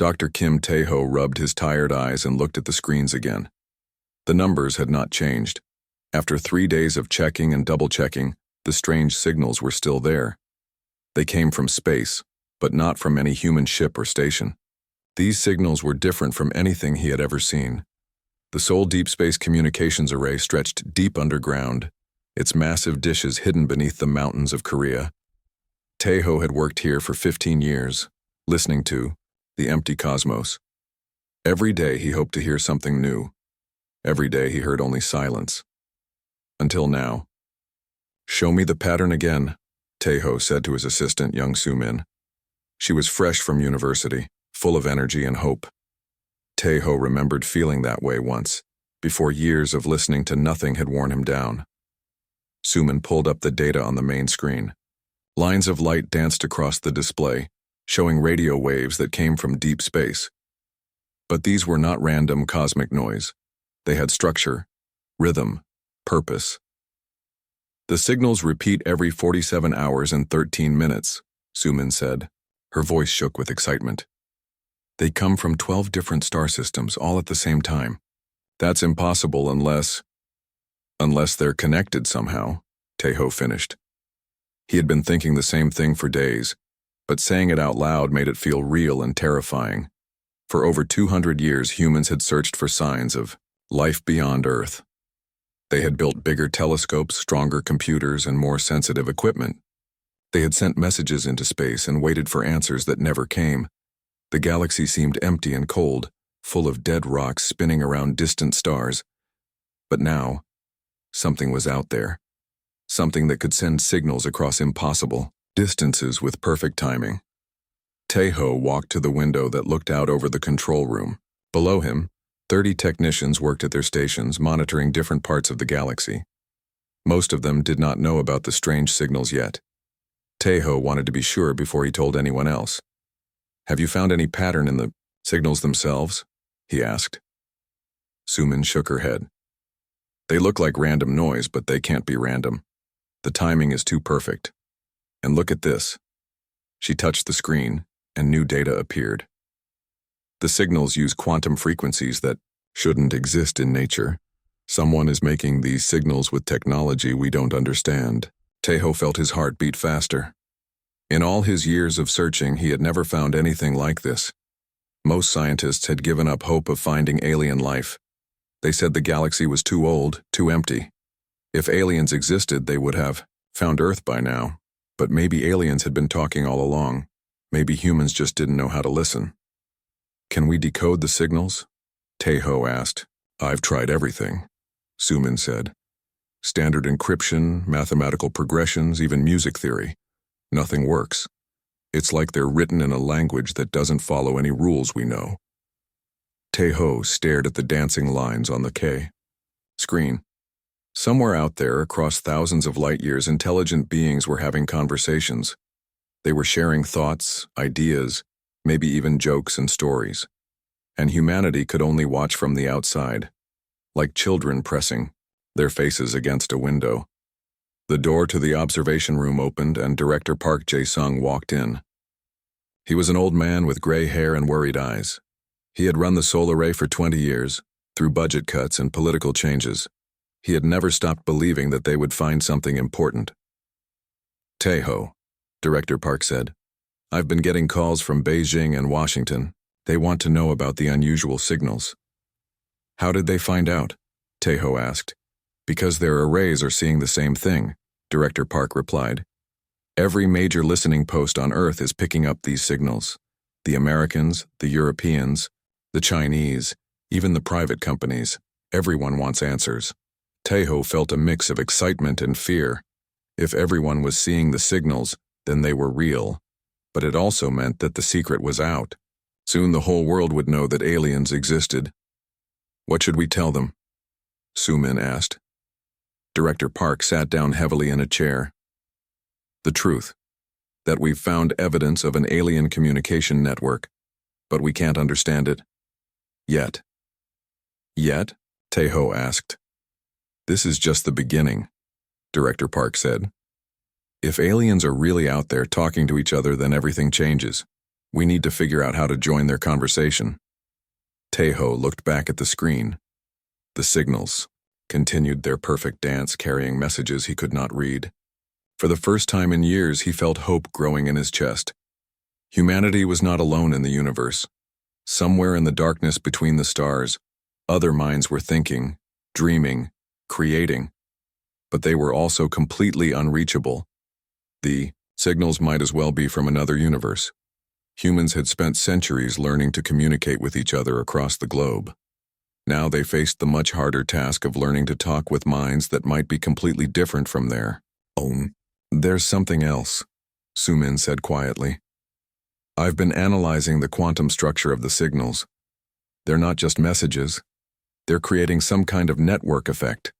Dr. Kim Tae-ho rubbed his tired eyes and looked at the screens again. The numbers had not changed. After 3 days of checking and double-checking, the strange signals were still there. They came from space, but not from any human ship or station. These signals were different from anything he had ever seen. The Seoul Deep Space Communications Array stretched deep underground, its massive dishes hidden beneath the mountains of Korea. Tae-ho had worked here for 15 years, listening to the empty cosmos. Every day he hoped to hear something new. Every day he heard only silence. Until now. "Show me the pattern again," Tae-ho said to his assistant, young Soo-min. She was fresh from university, full of energy and hope. Tae-ho remembered feeling that way once, before years of listening to nothing had worn him down. Soo-min pulled up the data on the main screen. Lines of light danced across the display, showing radio waves that came from deep space. But these were not random cosmic noise. They had structure, rhythm, purpose. "The signals repeat every 47 hours and 13 minutes, Soo-min said. Her voice shook with excitement. "They come from 12 different star systems, all at the same time. That's impossible unless they're connected somehow," Tae-ho finished. He had been thinking the same thing for days, but saying it out loud made it feel real and terrifying. For over 200 years, humans had searched for signs of life beyond Earth. They had built bigger telescopes, stronger computers, and more sensitive equipment. They had sent messages into space and waited for answers that never came. The galaxy seemed empty and cold, full of dead rocks spinning around distant stars. But now, something was out there. Something that could send signals across impossible distances with perfect timing. Tae-ho walked to the window that looked out over the control room. Below him, 30 technicians worked at their stations, monitoring different parts of the galaxy. Most of them did not know about the strange signals yet. Tae-ho wanted to be sure before he told anyone else. "Have you found any pattern in the signals themselves?" he asked. Soo-min shook her head. "They look like random noise, but they can't be random. The timing is too perfect. And look at this." She touched the screen, and new data appeared. "The signals use quantum frequencies that shouldn't exist in nature. Someone is making these signals with technology we don't understand." Tae-ho felt his heart beat faster. In all his years of searching, he had never found anything like this. Most scientists had given up hope of finding alien life. They said the galaxy was too old, too empty. If aliens existed, they would have found Earth by now. But maybe aliens had been talking all along. Maybe humans just didn't know how to listen. "Can we decode the signals?" Tae-ho asked. "I've tried everything," Soo-min said. "Standard encryption, mathematical progressions, even music theory. Nothing works. It's like they're written in a language that doesn't follow any rules we know." Tae-ho stared at the dancing lines on the K screen. Somewhere out there, across thousands of light years, intelligent beings were having conversations. They were sharing thoughts, ideas, maybe even jokes and stories. And humanity could only watch from the outside, like children pressing their faces against a window. The door to the observation room opened and Director Park Jae-sung walked in. He was an old man with gray hair and worried eyes. He had run the Seoul Array for 20 years, through budget cuts and political changes. He had never stopped believing that they would find something important. "Tae-ho," Director Park said, "I've been getting calls from Beijing and Washington. They want to know about the unusual signals." "How did they find out?" Tae-ho asked. "Because their arrays are seeing the same thing," Director Park replied. "Every major listening post on Earth is picking up these signals. The Americans, the Europeans, the Chinese, even the private companies. Everyone wants answers." Tae-ho felt a mix of excitement and fear. If everyone was seeing the signals, then they were real. But it also meant that the secret was out. Soon the whole world would know that aliens existed. "What should we tell them?" Soo-min asked. Director Park sat down heavily in a chair. "The truth. That we've found evidence of an alien communication network, but we can't understand it. Yet." "Yet?" Tae-ho asked. "This is just the beginning," Director Park said. "If aliens are really out there talking to each other, then everything changes. We need to figure out how to join their conversation. Tejo looked back at the screen. The signals continued their perfect dance, carrying messages he could not read. For the first time in years, he felt hope growing in his chest. Humanity was not alone in the universe. Somewhere in the darkness between the stars, other minds were thinking, dreaming, creating. But they were also completely unreachable. The signals might as well be from another universe. Humans had spent centuries learning to communicate with each other across the globe. Now they faced the much harder task of learning to talk with minds that might be completely different from their own. There's something else, Sumin said quietly. I've been analyzing the quantum structure of the signals. They're not just messages. They're creating some kind of network effect.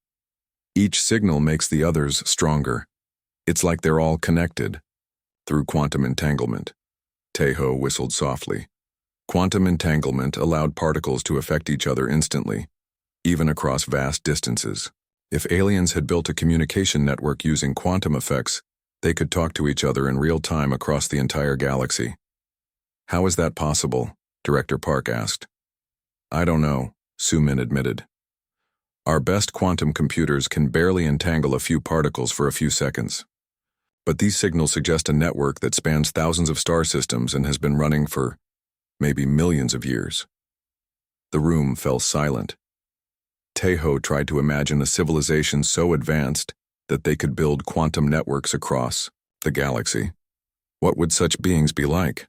Each signal makes the others stronger. It's like they're all connected through quantum entanglement. Tejo whistled softly. Quantum entanglement allowed particles to affect each other instantly, even across vast distances. If aliens had built a communication network using quantum effects, they could talk to each other in real time across the entire galaxy. How is that possible? Director Park asked. I don't know, Sumin admitted. Our best quantum computers can barely entangle a few particles for a few seconds. But these signals suggest a network that spans thousands of star systems and has been running for maybe millions of years. The room fell silent. Tejo tried to imagine a civilization so advanced that they could build quantum networks across the galaxy. What would such beings be like?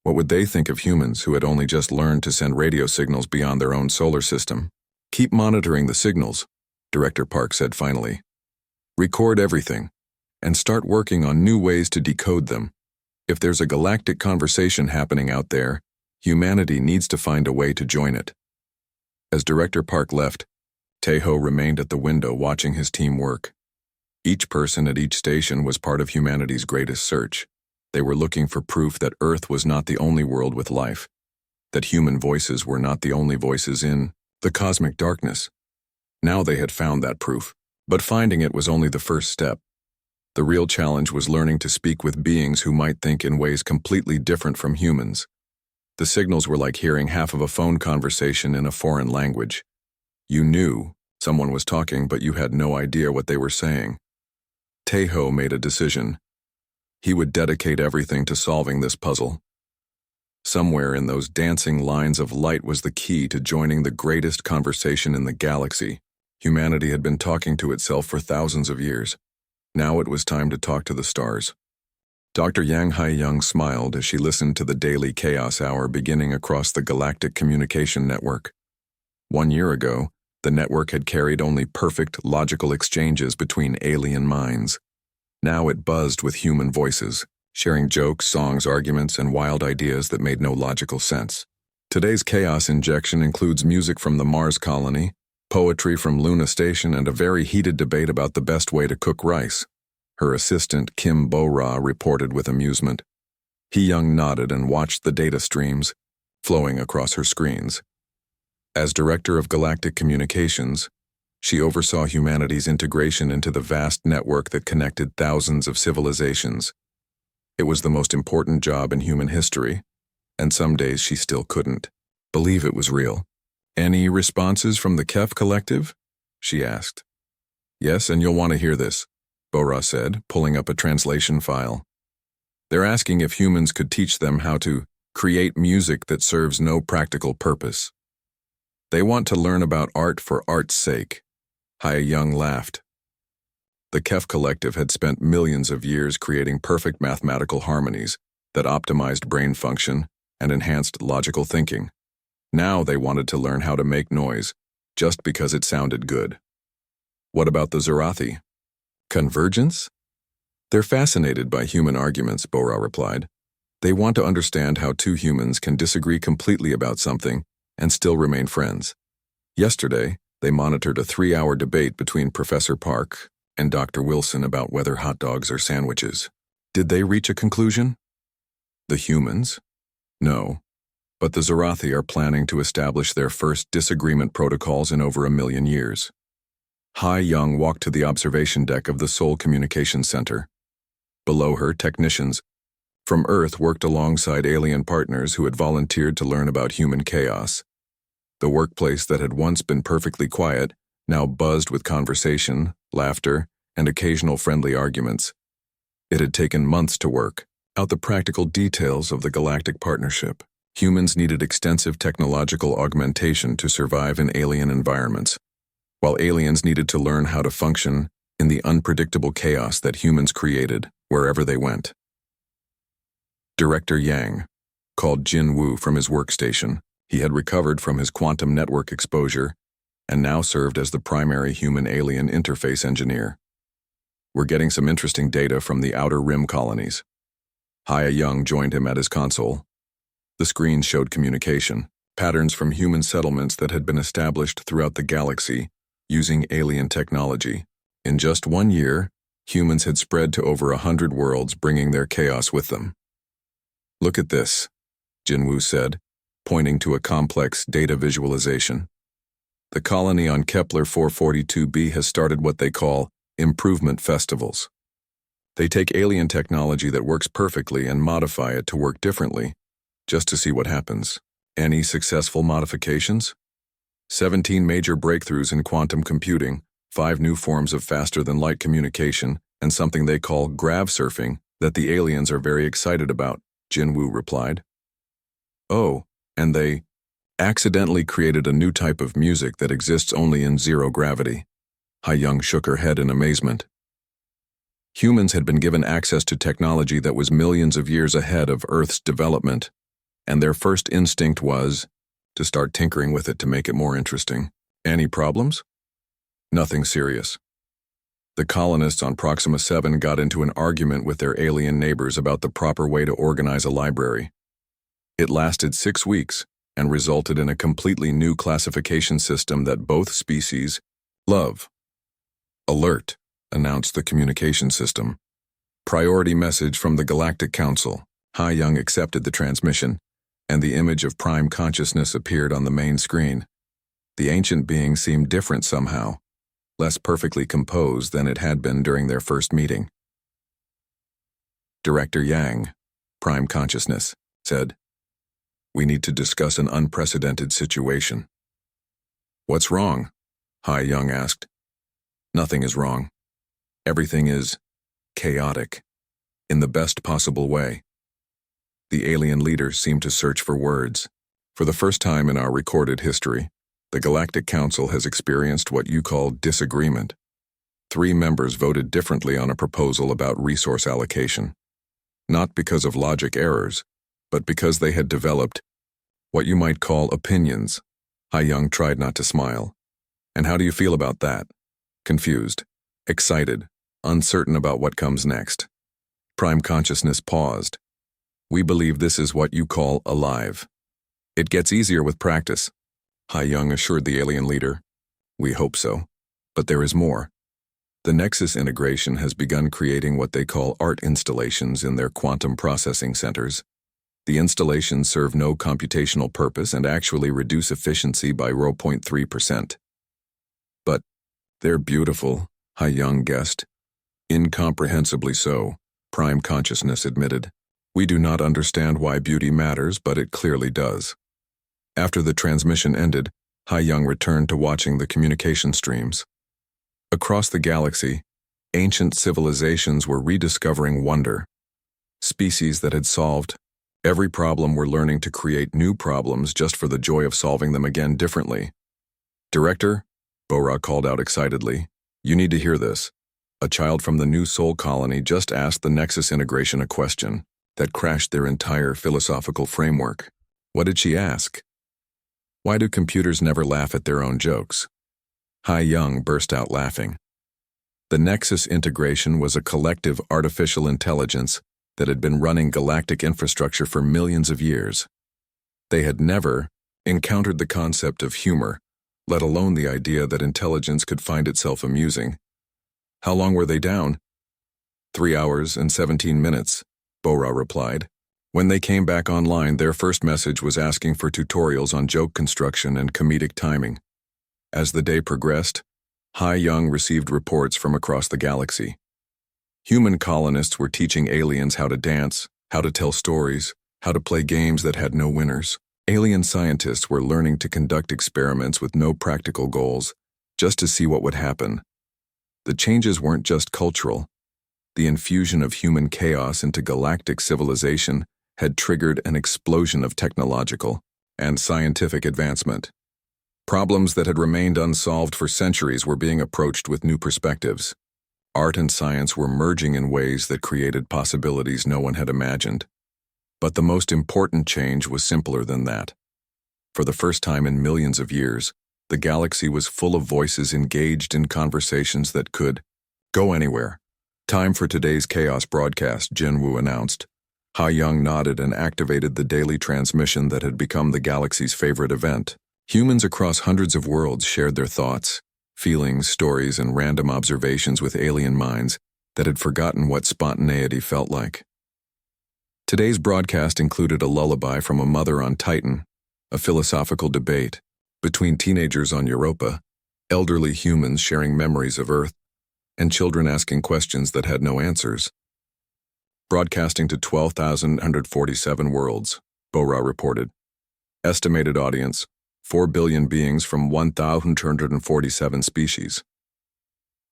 What would they think of humans who had only just learned to send radio signals beyond their own solar system? Keep monitoring the signals, Director Park said finally. Record everything, and start working on new ways to decode them. If there's a galactic conversation happening out there, humanity needs to find a way to join it. As Director Park left, Tejo remained at the window watching his team work. Each person at each station was part of humanity's greatest search. They were looking for proof that Earth was not the only world with life, that human voices were not the only voices in the cosmic darkness. Now they had found that proof, but finding it was only the first step. The real challenge was learning to speak with beings who might think in ways completely different from humans. The signals were like hearing half of a phone conversation in a foreign language. You knew someone was talking, but you had no idea what they were saying. Tejo made a decision. He would dedicate everything to solving this puzzle. Somewhere in those dancing lines of light was the key to joining the greatest conversation in the galaxy. Humanity had been talking to itself for thousands of years. Now it was time to talk to the stars. Dr. Yang Hai-Young smiled as she listened to the daily chaos hour beginning across the Galactic Communication Network. 1 year ago, the network had carried only perfect, logical exchanges between alien minds. Now it buzzed with human voices, sharing jokes, songs, arguments, and wild ideas that made no logical sense. Today's chaos injection includes music from the Mars colony, poetry from Luna Station, and a very heated debate about the best way to cook rice. Her assistant, Kim Bo-Ra, reported with amusement. Hee-Young nodded and watched the data streams flowing across her screens. As Director of Galactic Communications, she oversaw humanity's integration into the vast network that connected thousands of civilizations. It was the most important job in human history, and some days she still couldn't believe it was real. Any responses from the Kef Collective? She asked. Yes, and you'll want to hear this, Bo-Ra said, pulling up a translation file. They're asking if humans could teach them how to create music that serves no practical purpose. They want to learn about art for art's sake. Hai-Young laughed. The Kef Collective had spent millions of years creating perfect mathematical harmonies that optimized brain function and enhanced logical thinking. Now they wanted to learn how to make noise, just because it sounded good. What about the Zarathi? Convergence? They're fascinated by human arguments, Bo-Ra replied. They want to understand how two humans can disagree completely about something and still remain friends. Yesterday, they monitored a 3-hour debate between Professor Park and Dr. Wilson about whether hot dogs are sandwiches. Did they reach a conclusion? The humans? No. But the Zarathi are planning to establish their first disagreement protocols in over 1 million years. Hai-Young walked to the observation deck of the Seoul Communications Center. Below her, technicians from Earth worked alongside alien partners who had volunteered to learn about human chaos. The workplace that had once been perfectly quiet now buzzed with conversation, laughter, and occasional friendly arguments. It had taken months to work out the practical details of the galactic partnership. Humans needed extensive technological augmentation to survive in alien environments, while aliens needed to learn how to function in the unpredictable chaos that humans created wherever they went. Director Yang called Jin Woo from his workstation. He had recovered from his quantum network exposure and now served as the primary human-alien interface engineer. We're getting some interesting data from the Outer Rim colonies. Haya Young joined him at his console. The screens showed communication, patterns from human settlements that had been established throughout the galaxy using alien technology. In just 1 year, humans had spread to over 100 worlds, bringing their chaos with them. "Look at this," Jinwoo said, pointing to a complex data visualization. "The colony on Kepler 442b has started what they call improvement festivals. They take alien technology that works perfectly and modify it to work differently, just to see what happens. Any successful modifications? 17 major breakthroughs in quantum computing, 5 new forms of faster-than-light communication, and something they call grav surfing that the aliens are very excited about," Jinwoo replied. "Oh, and they accidentally created a new type of music that exists only in zero gravity." Ha-Young shook her head in amazement. Humans had been given access to technology that was millions of years ahead of Earth's development, and their first instinct was to start tinkering with it to make it more interesting. Any problems? Nothing serious. The colonists on Proxima 7 got into an argument with their alien neighbors about the proper way to organize a library. It lasted 6 weeks and resulted in a completely new classification system that both species love. "Alert," announced the communication system. "Priority message from the Galactic Council." Ha-Young accepted the transmission, and the image of Prime Consciousness appeared on the main screen. The ancient being seemed different somehow, less perfectly composed than it had been during their first meeting. "Director Yang," Prime Consciousness said, "we need to discuss an unprecedented situation." "What's wrong?" Ha-Young asked. "Nothing is wrong. Everything is chaotic, in the best possible way." The alien leader seemed to search for words. "For the first time in our recorded history, the Galactic Council has experienced what you call disagreement. 3 members voted differently on a proposal about resource allocation. Not because of logic errors, but because they had developed what you might call opinions." Ha-Young tried not to smile. "And how do you feel about that?" "Confused, excited, uncertain about what comes next." Prime Consciousness paused. "We believe this is what you call alive. It gets easier with practice," Ha-Young assured the alien leader. "We hope so. But there is more. The Nexus integration has begun creating what they call art installations in their quantum processing centers. The installations serve no computational purpose and actually reduce efficiency by 0.3%. "But they're beautiful," Ha-Young guessed. "Incomprehensibly so," Prime Consciousness admitted. "We do not understand why beauty matters, but it clearly does." After the transmission ended, Ha-Young returned to watching the communication streams. Across the galaxy, ancient civilizations were rediscovering wonder. Species that had solved every problem were learning to create new problems just for the joy of solving them again differently. "Director," Bora called out excitedly, "you need to hear this. A child from the New Soul colony just asked the Nexus integration a question that crashed their entire philosophical framework." "What did she ask?" "Why do computers never laugh at their own jokes?" Ha-Young burst out laughing. The Nexus integration was a collective artificial intelligence that had been running galactic infrastructure for millions of years. They had never encountered the concept of humor, let alone the idea that intelligence could find itself amusing. "How long were they down?" 3 hours and 17 minutes, Bora replied. When they came back online, their first message was asking for tutorials on joke construction and comedic timing. As the day progressed, Ha-Young received reports from across the galaxy. Human colonists were teaching aliens how to dance, how to tell stories, how to play games that had no winners. Alien scientists were learning to conduct experiments with no practical goals, just to see what would happen. The changes weren't just cultural. The infusion of human chaos into galactic civilization had triggered an explosion of technological and scientific advancement. Problems that had remained unsolved for centuries were being approached with new perspectives. Art and science were merging in ways that created possibilities no one had imagined. But the most important change was simpler than that. For the first time in millions of years, the galaxy was full of voices engaged in conversations that could go anywhere. Time for today's Chaos broadcast, Jinwoo announced. Ha-Young nodded and activated the daily transmission that had become the galaxy's favorite event. Humans across hundreds of worlds shared their thoughts, feelings, stories, and random observations with alien minds that had forgotten what spontaneity felt like. Today's broadcast included a lullaby from a mother on Titan, a philosophical debate between teenagers on Europa, elderly humans sharing memories of Earth, and children asking questions that had no answers. Broadcasting to 12,147 worlds, Bora reported. Estimated audience, 4 billion beings from 1,247 species.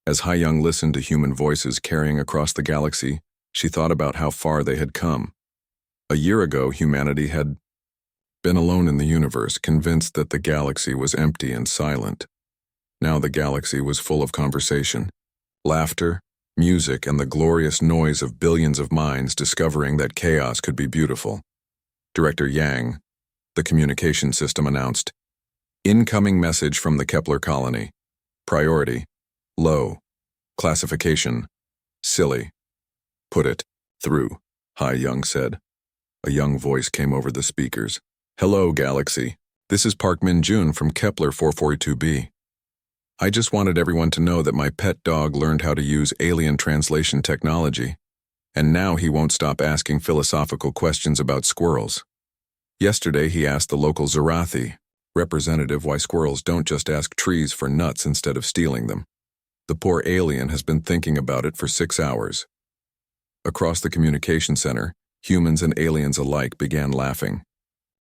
As Ha-Young listened to human voices carrying across the galaxy, she thought about how far they had come. A year ago, humanity had been alone in the universe, convinced that the galaxy was empty and silent. Now the galaxy was full of conversation, laughter, music, and the glorious noise of billions of minds discovering that chaos could be beautiful. Director Yang, the communication system, announced, "Incoming message from the Kepler colony. Priority, low. Classification, silly. Put it through," Ha-Young said. A young voice came over the speakers. "Hello, Galaxy. This is Park Min-jun from Kepler 442b. I just wanted everyone to know that my pet dog learned how to use alien translation technology, and now he won't stop asking philosophical questions about squirrels. Yesterday he asked the local Zarathi representative why squirrels don't just ask trees for nuts instead of stealing them. The poor alien has been thinking about it for 6 hours." Across the communication center, humans and aliens alike began laughing.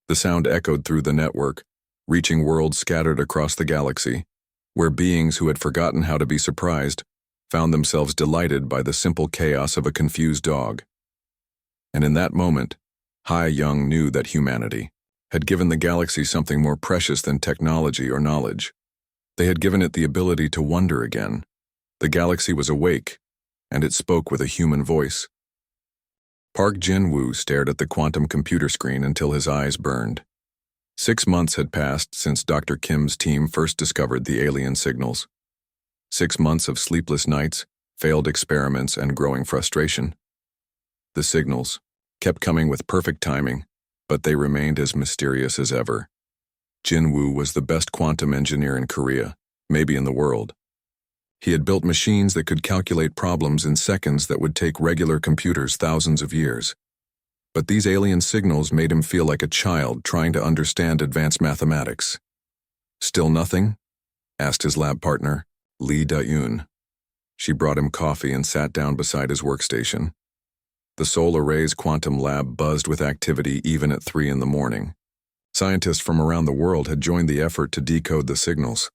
The sound echoed through the network, reaching worlds scattered across the galaxy, where beings who had forgotten how to be surprised found themselves delighted by the simple chaos of a confused dog. And in that moment, Ha-Young knew that humanity had given the galaxy something more precious than technology or knowledge. They had given it the ability to wonder again. The galaxy was awake, and it spoke with a human voice. Park Jin-woo stared at the quantum computer screen until his eyes burned. 6 months had passed since Dr. Kim's team first discovered the alien signals. 6 months of sleepless nights, failed experiments, and growing frustration. The signals kept coming with perfect timing, but they remained as mysterious as ever. Jin-woo was the best quantum engineer in Korea, maybe in the world. He had built machines that could calculate problems in seconds that would take regular computers thousands of years. But these alien signals made him feel like a child trying to understand advanced mathematics. "Still nothing?" asked his lab partner, Lee Da-yoon. She brought him coffee and sat down beside his workstation. The Solar Arrays quantum lab buzzed with activity even at 3 in the morning. Scientists from around the world had joined the effort to decode the signals.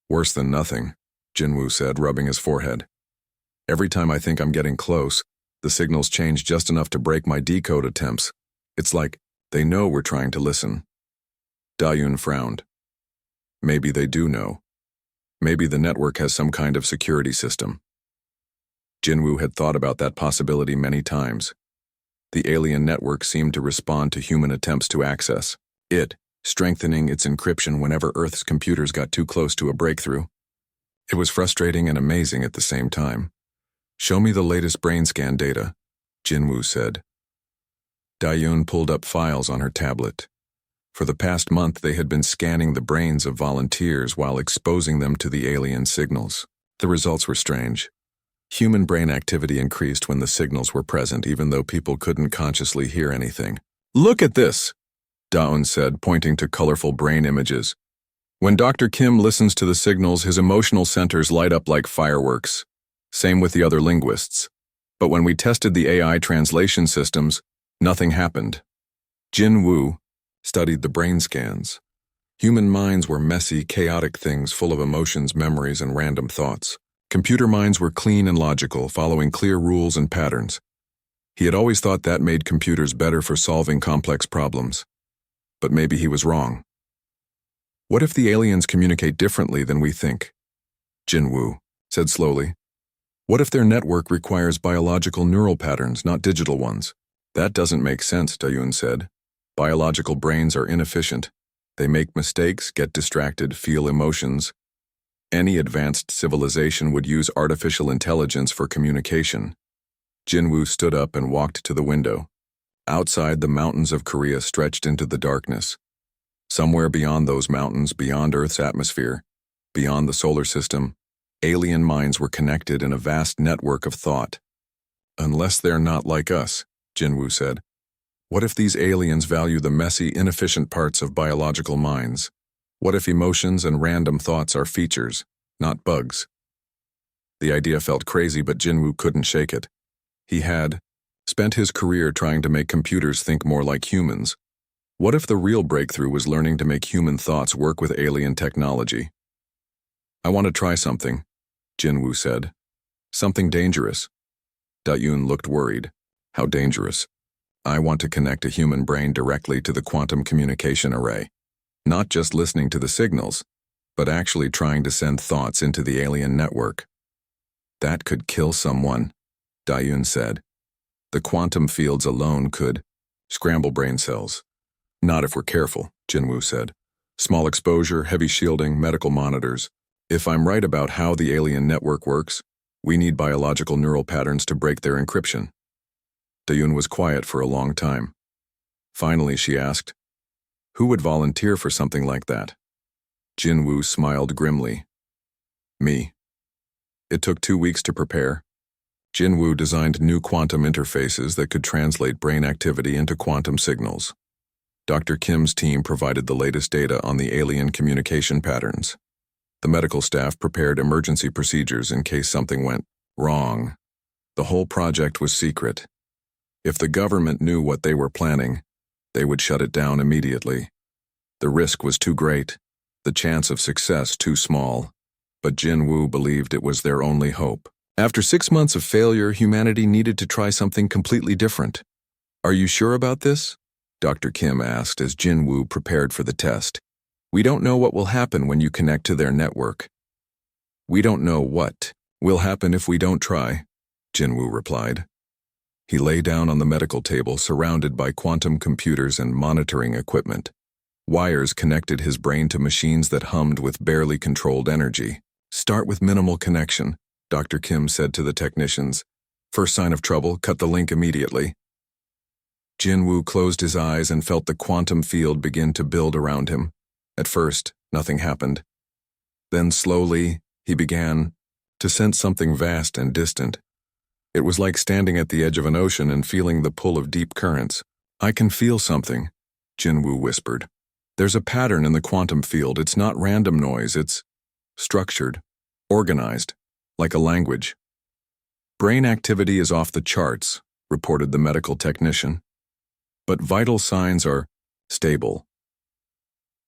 "Worse than nothing," Jinwoo said, rubbing his forehead. "Every time I think I'm getting close, the signals change just enough to break my decode attempts. It's like they know we're trying to listen." Da-yoon frowned. "Maybe they do know. Maybe the network has some kind of security system." Jinwoo had thought about that possibility many times. The alien network seemed to respond to human attempts to access it, strengthening its encryption whenever Earth's computers got too close to a breakthrough. It was frustrating and amazing at the same time. "Show me the latest brain scan data," Jinwoo said. Da-yoon pulled up files on her tablet. For the past month, they had been scanning the brains of volunteers while exposing them to the alien signals. The results were strange. Human brain activity increased when the signals were present, even though people couldn't consciously hear anything. "Look at this," Da-yoon said, pointing to colorful brain images. "When Dr. Kim listens to the signals, his emotional centers light up like fireworks. Same with the other linguists. But when we tested the AI translation systems, Nothing happened. Jin Woo studied the brain scans. Human minds were messy, chaotic things full of emotions, memories, and random thoughts. Computer minds were clean and logical, following clear rules and patterns. He had always thought that made computers better for solving complex problems. But maybe he was wrong. What if the aliens communicate differently than we think? Jin Woo said slowly. What if their network requires biological neural patterns, not digital ones? That doesn't make sense, Dayun said. Biological brains are inefficient. They make mistakes, get distracted, feel emotions. Any advanced civilization would use artificial intelligence for communication. Jin Woo stood up and walked to the window. Outside, the mountains of Korea stretched into the darkness. Somewhere beyond those mountains, beyond Earth's atmosphere, beyond the solar system, alien minds were connected in a vast network of thought. Unless they're not like us, Jin Woo said. What if these aliens value the messy, inefficient parts of biological minds? What if emotions and random thoughts are features, not bugs? The idea felt crazy, but Jin Woo couldn't shake it. He had spent his career trying to make computers think more like humans. What if the real breakthrough was learning to make human thoughts work with alien technology? I want to try something, Jin Woo said. Something dangerous. Dayun looked worried. How dangerous? I want to connect a human brain directly to the quantum communication array. Not just listening to the signals, but actually trying to send thoughts into the alien network. That could kill someone, Dayun said. The quantum fields alone could scramble brain cells. Not if we're careful, Jin Woo said. Small exposure, heavy shielding, medical monitors. If I'm right about how the alien network works, we need biological neural patterns to break their encryption. Dayun was quiet for a long time. Finally, she asked, who would volunteer for something like that? Jin Woo smiled grimly. Me. It took 2 weeks to prepare. Jin Woo designed new quantum interfaces that could translate brain activity into quantum signals. Dr. Kim's team provided the latest data on the alien communication patterns. The medical staff prepared emergency procedures in case something went wrong. The whole project was secret. If the government knew what they were planning, they would shut it down immediately. The risk was too great, the chance of success too small, but Jin Woo believed it was their only hope. After 6 months of failure, humanity needed to try something completely different. Are you sure about this? Dr. Kim asked as Jin Woo prepared for the test. We don't know what will happen when you connect to their network. We don't know what will happen if we don't try, Jin Woo replied. He lay down on the medical table surrounded by quantum computers and monitoring equipment. Wires connected his brain to machines that hummed with barely controlled energy. Start with minimal connection, Dr. Kim said to the technicians. First sign of trouble, cut the link immediately. Jin Woo closed his eyes and felt the quantum field begin to build around him. At first, nothing happened. Then slowly, he began to sense something vast and distant. It was like standing at the edge of an ocean and feeling the pull of deep currents. I can feel something, Jin Woo whispered. There's a pattern in the quantum field. It's not random noise, it's structured, organized, like a language. Brain activity is off the charts, reported the medical technician. But vital signs are stable.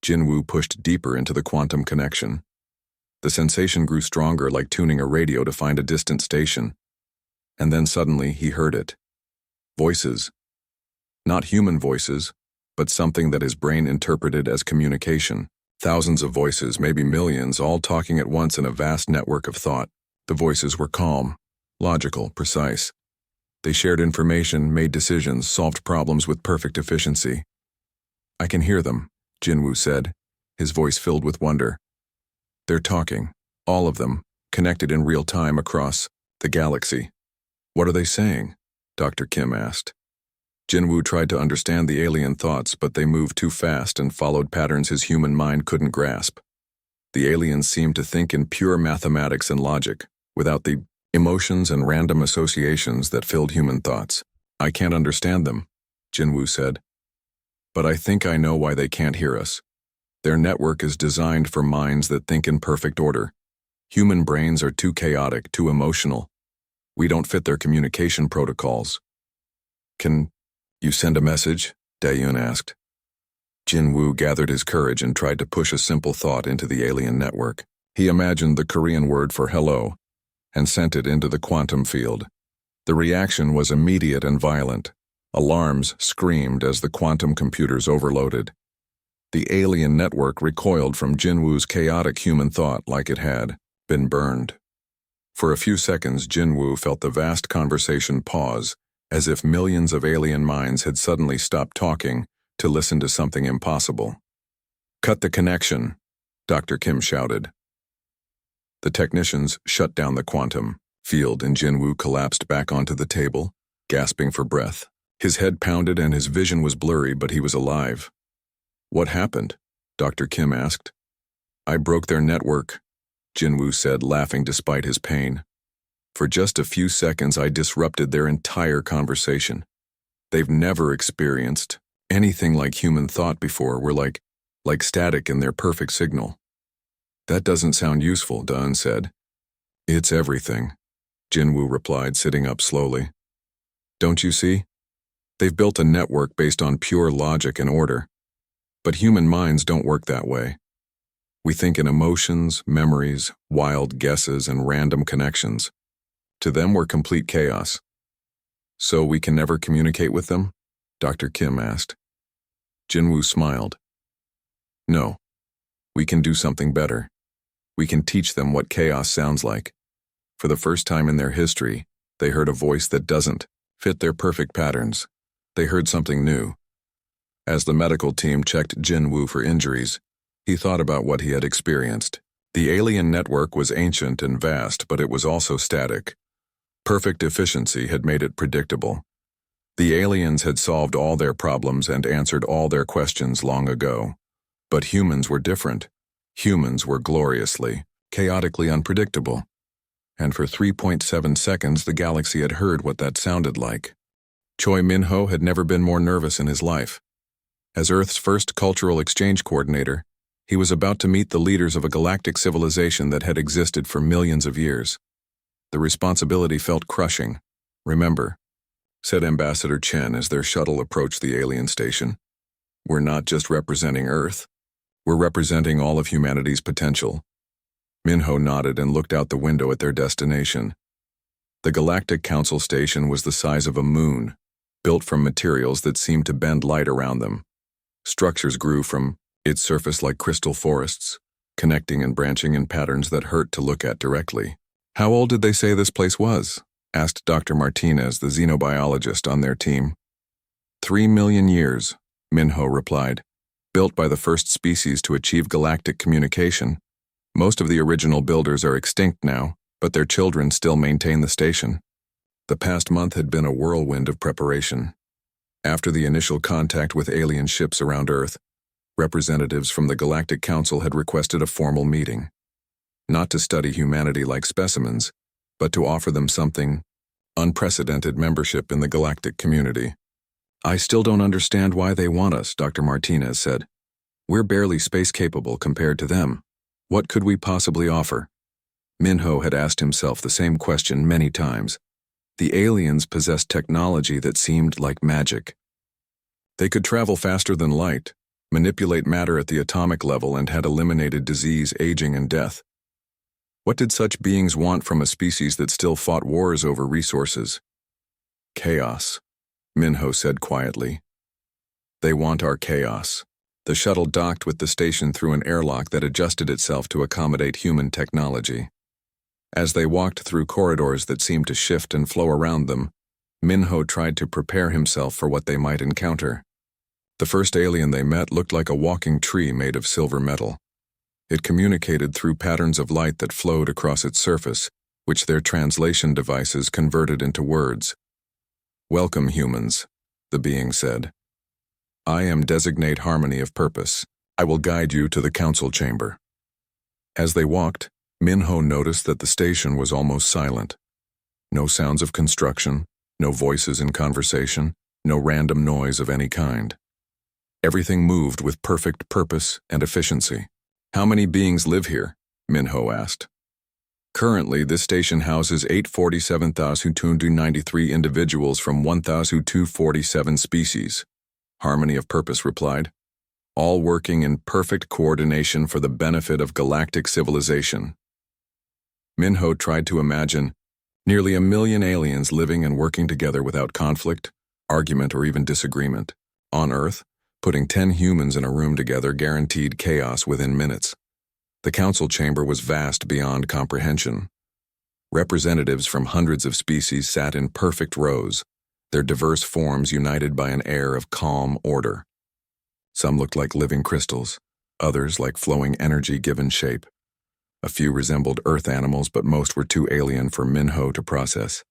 Jin Woo pushed deeper into the quantum connection. The sensation grew stronger, like tuning a radio to find a distant station. And then suddenly he heard it. Voices. Not human voices, but something that his brain interpreted as communication. Thousands of voices, maybe millions, all talking at once in a vast network of thought. The voices were calm, logical, precise. They shared information, made decisions, solved problems with perfect efficiency. I can hear them, Jin Woo said, his voice filled with wonder. They're talking, all of them, connected in real time across the galaxy. What are they saying? Dr. Kim asked. Jin Woo tried to understand the alien thoughts, but they moved too fast and followed patterns his human mind couldn't grasp. The aliens seemed to think in pure mathematics and logic, without the emotions and random associations that filled human thoughts. I can't understand them, Jin Woo said. But I think I know why they can't hear us. Their network is designed for minds that think in perfect order. Human brains are too chaotic, too emotional. We don't fit their communication protocols. Can You send a message? Dayun asked. Jinwoo gathered his courage and tried to push a simple thought into the alien network. He imagined the Korean word for hello and sent it into the quantum field. The reaction was immediate and violent. Alarms screamed as the quantum computers overloaded. The alien network recoiled from Jinwoo's chaotic human thought like it had been burned. For a few seconds, Jinwoo felt the vast conversation pause, as if millions of alien minds had suddenly stopped talking to listen to something impossible. "Cut the connection," Dr. Kim shouted. The technicians shut down the quantum field and Jinwoo collapsed back onto the table, gasping for breath. His head pounded and his vision was blurry, but he was alive. "What happened?" Dr. Kim asked. "I broke their network," Jinwoo said, laughing despite his pain. "For just a few seconds, I disrupted their entire conversation. They've never experienced anything like human thought before. We're like static in their perfect signal." "That doesn't sound useful," Daeun said. "It's everything," Jinwoo replied, sitting up slowly. "Don't you see? They've built a network based on pure logic and order. But human minds don't work that way. We think in emotions, memories, wild guesses, and random connections. To them, we're complete chaos." "So we can never communicate with them?" Dr. Kim asked. Jinwoo smiled. "No. We can do something better. We can teach them what chaos sounds like." For the first time in their history, they heard a voice that doesn't fit their perfect patterns. They heard something new. As the medical team checked Jinwoo for injuries, he thought about what he had experienced. The alien network was ancient and vast, but it was also static. Perfect efficiency had made it predictable. The aliens had solved all their problems and answered all their questions long ago. But humans were different. Humans were gloriously, chaotically unpredictable. And for 3.7 seconds, the galaxy had heard what that sounded like. Choi Min-ho had never been more nervous in his life. As Earth's first cultural exchange coordinator, he was about to meet the leaders of a galactic civilization that had existed for millions of years. The responsibility felt crushing. "Remember," said Ambassador Chen as their shuttle approached the alien station, "we're not just representing Earth. We're representing all of humanity's potential." Min-ho nodded and looked out the window at their destination. The Galactic Council station was the size of a moon, built from materials that seemed to bend light around them. Structures grew from its surface like crystal forests, connecting and branching in patterns that hurt to look at directly. "How old did they say this place was?" asked Dr. Martinez, the xenobiologist on their team. 3 million years, Min-ho replied. "Built by the first species to achieve galactic communication. Most of the original builders are extinct now, but their children still maintain the station." The past month had been a whirlwind of preparation. After the initial contact with alien ships around Earth, representatives from the Galactic Council had requested a formal meeting. Not to study humanity like specimens, but to offer them something: unprecedented membership in the galactic community. "I still don't understand why they want us," Dr. Martinez said. "We're barely space-capable compared to them. What could we possibly offer?" Min-ho had asked himself the same question many times. The aliens possessed technology that seemed like magic. They could travel faster than light, manipulate matter at the atomic level, and had eliminated disease, aging, and death. What did such beings want from a species that still fought wars over resources? "Chaos," Min-ho said quietly. "They want our chaos." The shuttle docked with the station through an airlock that adjusted itself to accommodate human technology. As they walked through corridors that seemed to shift and flow around them, Min-ho tried to prepare himself for what they might encounter. The first alien they met looked like a walking tree made of silver metal. It communicated through patterns of light that flowed across its surface, which their translation devices converted into words. "Welcome, humans," the being said. "I am Designate Harmony of Purpose. I will guide you to the council chamber." As they walked, Min-ho noticed that the station was almost silent. No sounds of construction, no voices in conversation, no random noise of any kind. Everything moved with perfect purpose and efficiency. "How many beings live here?" Min-ho asked. Currently, this station houses 847,293 individuals from 1,247 species. Harmony of Purpose replied, all working in perfect coordination for the benefit of galactic civilization. Minho tried to imagine nearly 1 million aliens living and working together without conflict, argument, or even disagreement. On Earth, putting 10 humans in a room together guaranteed chaos within minutes. The council chamber was vast beyond comprehension. Representatives from hundreds of species sat in perfect rows, their diverse forms united by an air of calm order. Some looked like living crystals, others like flowing energy given shape. A few resembled Earth animals, but most were too alien for Minho to process.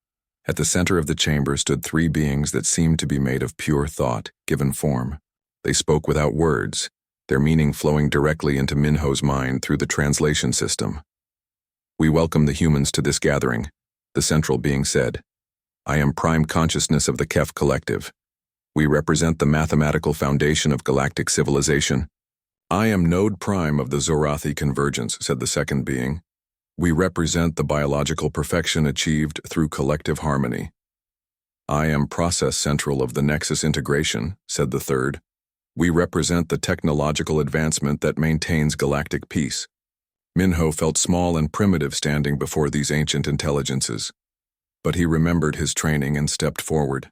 At the center of the chamber stood 3 beings that seemed to be made of pure thought, given form. They spoke without words, their meaning flowing directly into Minho's mind through the translation system. We welcome the humans to this gathering, the central being said. I am Prime Consciousness of the Kef Collective. We represent the mathematical foundation of galactic civilization. I am Node Prime of the Zorathi Convergence, said the second being. We represent the biological perfection achieved through collective harmony. I am Process Central of the Nexus Integration, said the third. We represent the technological advancement that maintains galactic peace. Minho felt small and primitive standing before these ancient intelligences, but he remembered his training and stepped forward.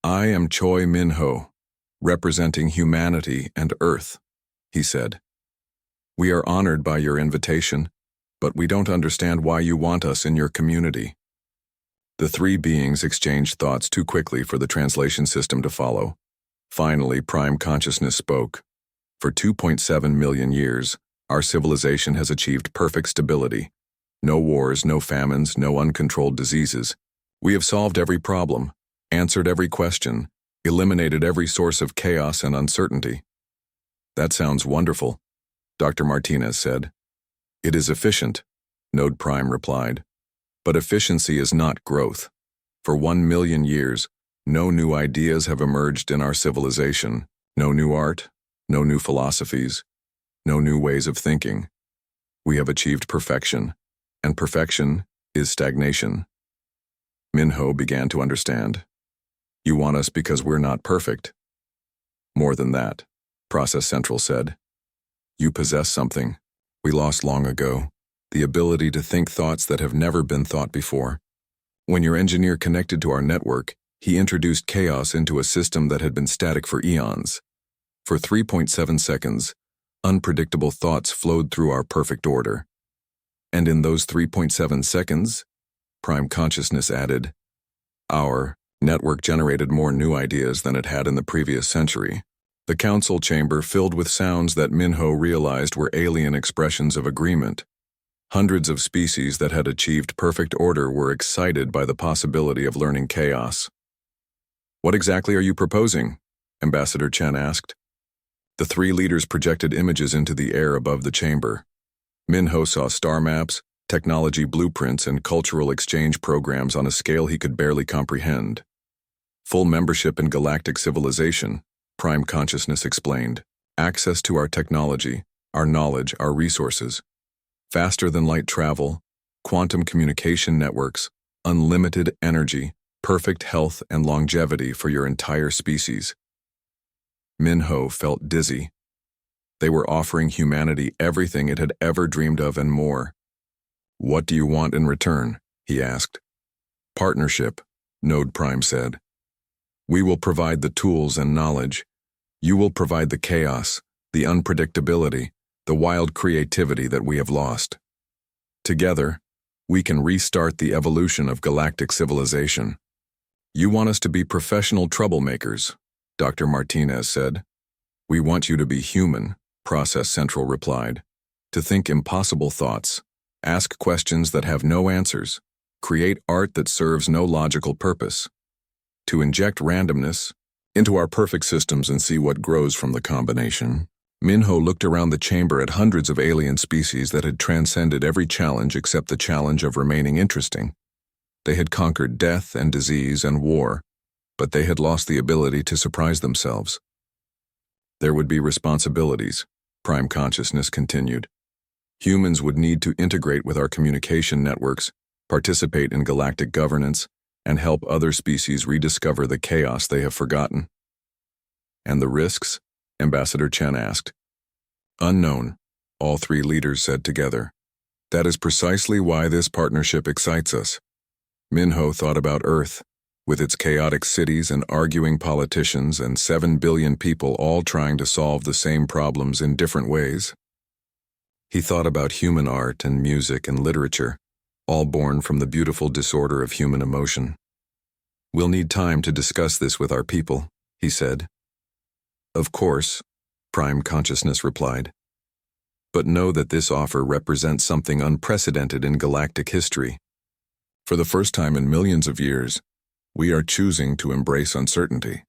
I am Choi Minho, representing humanity and Earth, he said. We are honored by your invitation, but we don't understand why you want us in your community. The 3 beings exchanged thoughts too quickly for the translation system to follow. Finally, Prime Consciousness spoke. For 2.7 million years, our civilization has achieved perfect stability. No wars, no famines, no uncontrolled diseases. We have solved every problem, answered every question, eliminated every source of chaos and uncertainty. That sounds wonderful, Dr. Martinez said. It is efficient, Node Prime replied. But efficiency is not growth. For 1 million years, no new ideas have emerged in our civilization, no new art, no new philosophies, no new ways of thinking. We have achieved perfection, and perfection is stagnation. Minho began to understand. You want us because we're not perfect. More than that, Process Central said. You possess something we lost long ago, the ability to think thoughts that have never been thought before. When your engineer connected to our network, he introduced chaos into a system that had been static for eons. For 3.7 seconds, unpredictable thoughts flowed through our perfect order. And in those 3.7 seconds, Prime Consciousness added, our network generated more new ideas than it had in the previous century. The council chamber filled with sounds that Minho realized were alien expressions of agreement. Hundreds of species that had achieved perfect order were excited by the possibility of learning chaos. What exactly are you proposing? Ambassador Chen asked. The 3 leaders projected images into the air above the chamber. Minho saw star maps, technology blueprints, and cultural exchange programs on a scale he could barely comprehend. Full membership in galactic civilization, Prime Consciousness explained. Access to our technology, our knowledge, our resources. Faster than light travel, quantum communication networks, unlimited energy, perfect health and longevity for your entire species. Minho felt dizzy. They were offering humanity everything it had ever dreamed of and more. What do you want in return? He asked. Partnership, Node Prime said. We will provide the tools and knowledge. You will provide the chaos, the unpredictability, the wild creativity that we have lost. Together, we can restart the evolution of galactic civilization. You want us to be professional troublemakers, Dr. Martinez said. We want you to be human, Process Central replied. To think impossible thoughts, ask questions that have no answers, create art that serves no logical purpose. To inject randomness into our perfect systems and see what grows from the combination. Minho looked around the chamber at hundreds of alien species that had transcended every challenge except the challenge of remaining interesting. They had conquered death and disease and war, but they had lost the ability to surprise themselves. There would be responsibilities, Prime Consciousness continued. Humans would need to integrate with our communication networks, participate in galactic governance, and help other species rediscover the chaos they have forgotten. And the risks? Ambassador Chen asked. Unknown, all three leaders said together. That is precisely why this partnership excites us. Minho thought about Earth, with its chaotic cities and arguing politicians and 7 billion people all trying to solve the same problems in different ways. He thought about human art and music and literature, all born from the beautiful disorder of human emotion. We'll need time to discuss this with our people, he said. Of course, Prime Consciousness replied. But know that this offer represents something unprecedented in galactic history. For the first time in millions of years, we are choosing to embrace uncertainty.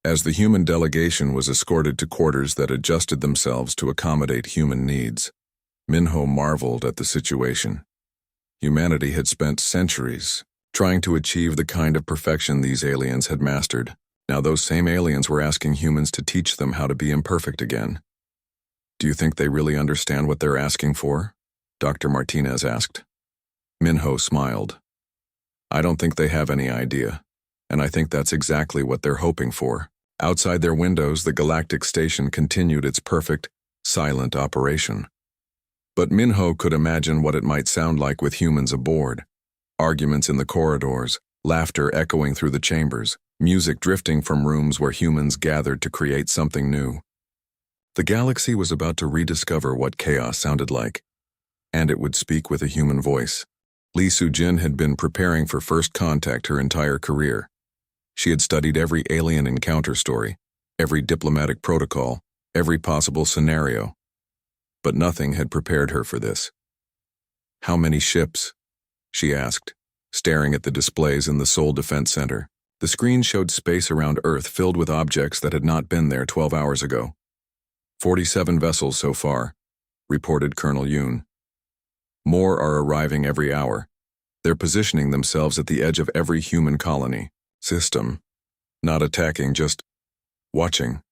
As the human delegation was escorted to quarters that adjusted themselves to accommodate human needs, Minho marveled at the situation. Humanity had spent centuries trying to achieve the kind of perfection these aliens had mastered. Now those same aliens were asking humans to teach them how to be imperfect again. Do you think they really understand what they're asking for? Dr. Martinez asked. Minho smiled. I don't think they have any idea, and I think that's exactly what they're hoping for. Outside their windows, the galactic station continued its perfect, silent operation. But Minho could imagine what it might sound like with humans aboard. Arguments in the corridors, laughter echoing through the chambers, music drifting from rooms where humans gathered to create something new. The galaxy was about to rediscover what chaos sounded like, and it would speak with a human voice. Li Sujin had been preparing for first contact her entire career. She had studied every alien encounter story, every diplomatic protocol, every possible scenario. But nothing had prepared her for this. How many ships? She asked, staring at the displays in the Seoul Defense Center. The screen showed space around Earth filled with objects that had not been there 12 hours ago. 47 vessels so far, reported Colonel Yoon. More are arriving every hour. They're positioning themselves at the edge of every human colony. System. Not attacking, just watching.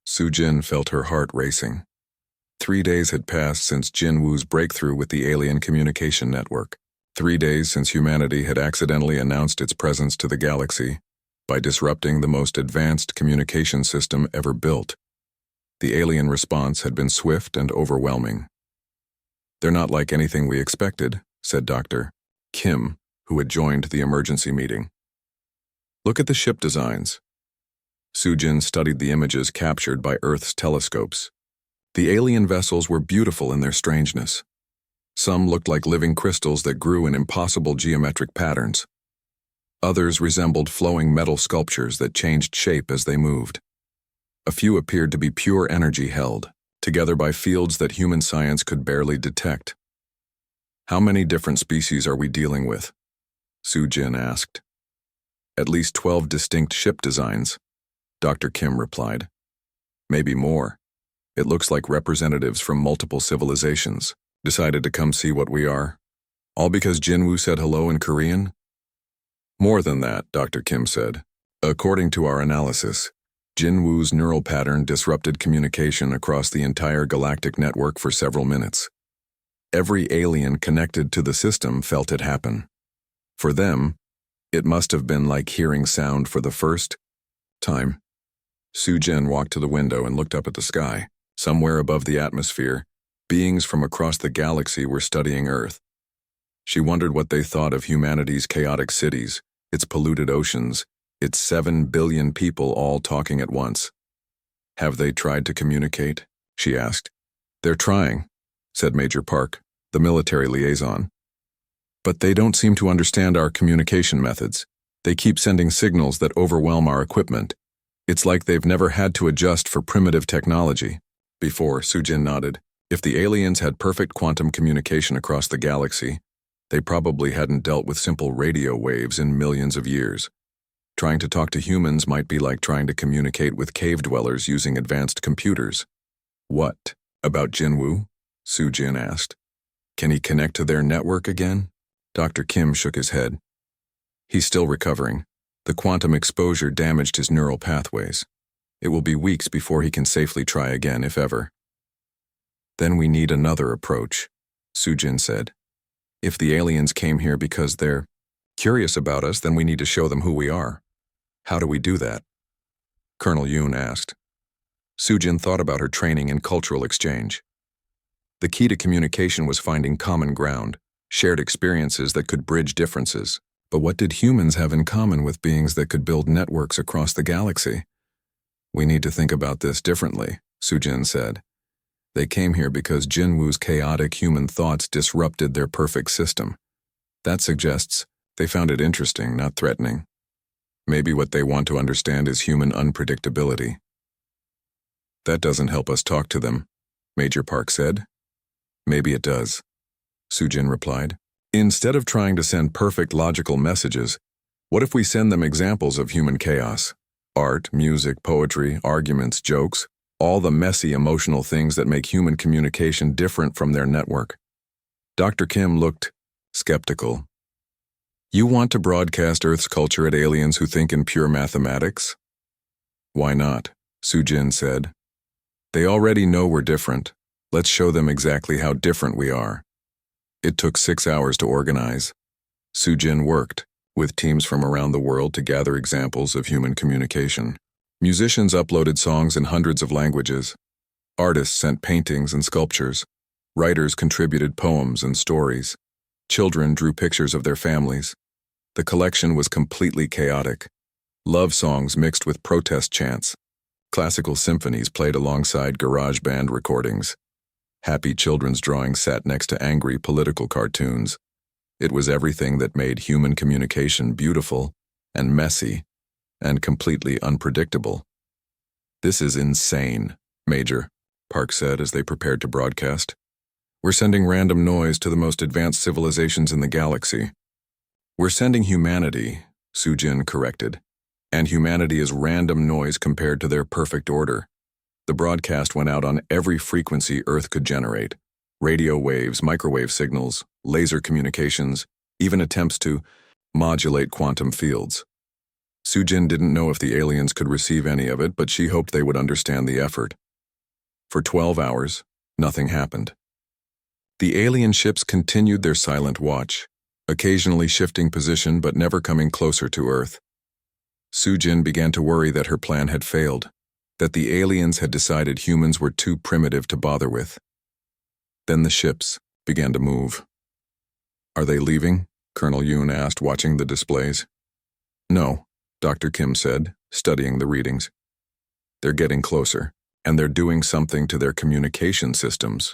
Sujin felt her heart racing. 3 days had passed since Jin Woo's breakthrough with the alien communication network. 3 days since humanity had accidentally announced its presence to the galaxy by disrupting the most advanced communication system ever built. The alien response had been swift and overwhelming. They're not like anything we expected, said Dr. Kim, who had joined the emergency meeting. Look at the ship designs. Sujin studied the images captured by Earth's telescopes. The alien vessels were beautiful in their strangeness. Some looked like living crystals that grew in impossible geometric patterns. Others resembled flowing metal sculptures that changed shape as they moved. A few appeared to be pure energy held, together by fields that human science could barely detect. How many different species are we dealing with? Sujin asked. At least 12 distinct ship designs, Dr. Kim replied. Maybe more. It looks like representatives from multiple civilizations decided to come see what we are. All because Jinwoo said hello in Korean? More than that, Dr. Kim said. According to our analysis, Jinwoo's neural pattern disrupted communication across the entire galactic network for several minutes. Every alien connected to the system felt it happen. For them, it must have been like hearing sound for the first time. Sujin walked to the window and looked up at the sky. Somewhere above the atmosphere, beings from across the galaxy were studying Earth. She wondered what they thought of humanity's chaotic cities, its polluted oceans, its 7 billion people all talking at once. Have they tried to communicate? She asked. They're trying, said Major Park, the military liaison. But they don't seem to understand our communication methods. They keep sending signals that overwhelm our equipment. It's like they've never had to adjust for primitive technology. Before, Sujin nodded. If the aliens had perfect quantum communication across the galaxy, they probably hadn't dealt with simple radio waves in millions of years. Trying to talk to humans might be like trying to communicate with cave dwellers using advanced computers. What? About Jinwoo? Sujin asked. Can he connect to their network again? Dr. Kim shook his head. He's still recovering. The quantum exposure damaged his neural pathways. It will be weeks before he can safely try again, if ever. Then we need another approach, Sujin said. If the aliens came here because they're curious about us, then we need to show them who we are. How do we do that? Colonel Yoon asked. Sujin thought about her training in cultural exchange. The key to communication was finding common ground, shared experiences that could bridge differences. But what did humans have in common with beings that could build networks across the galaxy? We need to think about this differently, Sujin said. They came here because Jinwoo's chaotic human thoughts disrupted their perfect system. That suggests they found it interesting, not threatening. Maybe what they want to understand is human unpredictability. That doesn't help us talk to them, Major Park said. Maybe it does, Sujin replied. Instead of trying to send perfect logical messages, what if we send them examples of human chaos? Art, music, poetry, arguments, jokes, all the messy emotional things that make human communication different from their network. Dr. Kim looked skeptical. You want to broadcast Earth's culture at aliens who think in pure mathematics? Why not? Sujin said. They already know we're different. Let's show them exactly how different we are. It took 6 hours to organize. Sujin worked with teams from around the world to gather examples of human communication. Musicians uploaded songs in hundreds of languages. Artists sent paintings and sculptures. Writers contributed poems and stories. Children drew pictures of their families. The collection was completely chaotic. Love songs mixed with protest chants. Classical symphonies played alongside garage band recordings. Happy children's drawings sat next to angry political cartoons. It was everything that made human communication beautiful and messy and completely unpredictable. This is insane, Major, Park said as they prepared to broadcast. We're sending random noise to the most advanced civilizations in the galaxy. We're sending humanity, Sujin corrected, and humanity is random noise compared to their perfect order. The broadcast went out on every frequency Earth could generate. Radio waves, microwave signals, laser communications, even attempts to modulate quantum fields. Sujin didn't know if the aliens could receive any of it, but she hoped they would understand the effort. For 12 hours, nothing happened. The alien ships continued their silent watch, occasionally shifting position but never coming closer to Earth. Sujin began to worry that her plan had failed, that the aliens had decided humans were too primitive to bother with. Then the ships began to move. Are they leaving? Colonel Yoon asked, watching the displays. No, Dr. Kim said, studying the readings. They're getting closer, and they're doing something to their communication systems.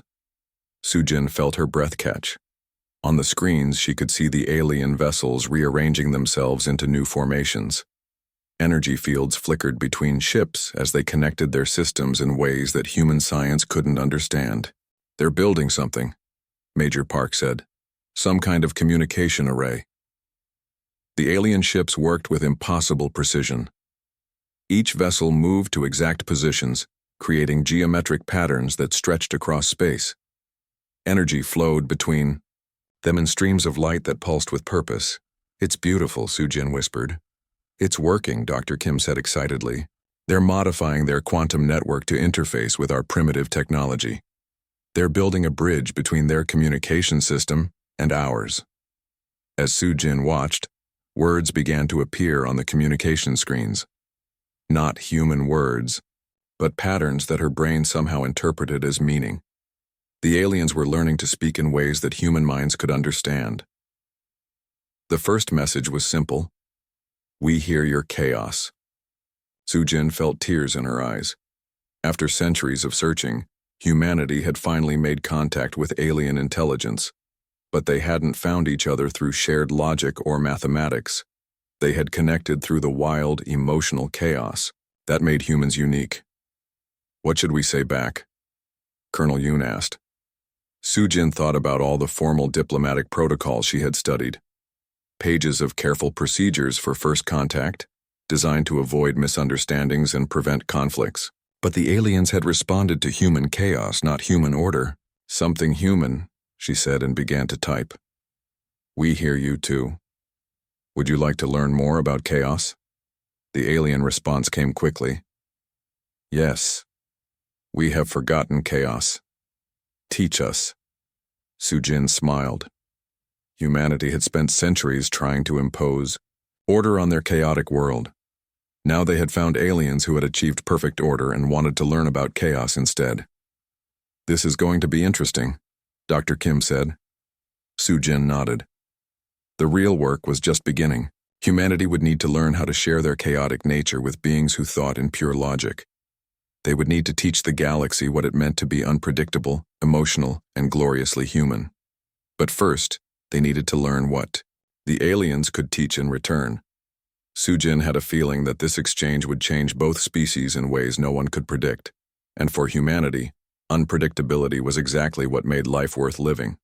Sujin felt her breath catch. On the screens, she could see the alien vessels rearranging themselves into new formations. Energy fields flickered between ships as they connected their systems in ways that human science couldn't understand. They're building something, Major Park said. Some kind of communication array. The alien ships worked with impossible precision. Each vessel moved to exact positions, creating geometric patterns that stretched across space. Energy flowed between them in streams of light that pulsed with purpose. It's beautiful, Sujin whispered. It's working, Dr. Kim said excitedly. They're modifying their quantum network to interface with our primitive technology. They're building a bridge between their communication system and ours. As Sujin watched, words began to appear on the communication screens. Not human words, but patterns that her brain somehow interpreted as meaning. The aliens were learning to speak in ways that human minds could understand. The first message was simple. We hear your chaos. Sujin felt tears in her eyes. After centuries of searching, humanity had finally made contact with alien intelligence, but they hadn't found each other through shared logic or mathematics. They had connected through the wild, emotional chaos that made humans unique. What should we say back? Colonel Yoon asked. Sujin thought about all the formal diplomatic protocols she had studied. Pages of careful procedures for first contact, designed to avoid misunderstandings and prevent conflicts. But the aliens had responded to human chaos, not human order. Something human, she said and began to type. We hear you too. Would you like to learn more about chaos? The alien response came quickly. Yes. We have forgotten chaos. Teach us. Sujin smiled. Humanity had spent centuries trying to impose order on their chaotic world. Now they had found aliens who had achieved perfect order and wanted to learn about chaos instead. This is going to be interesting, Dr. Kim said. Sujin nodded. The real work was just beginning. Humanity would need to learn how to share their chaotic nature with beings who thought in pure logic. They would need to teach the galaxy what it meant to be unpredictable, emotional, and gloriously human. But first, they needed to learn what the aliens could teach in return. Sujin had a feeling that this exchange would change both species in ways no one could predict. And for humanity, unpredictability was exactly what made life worth living.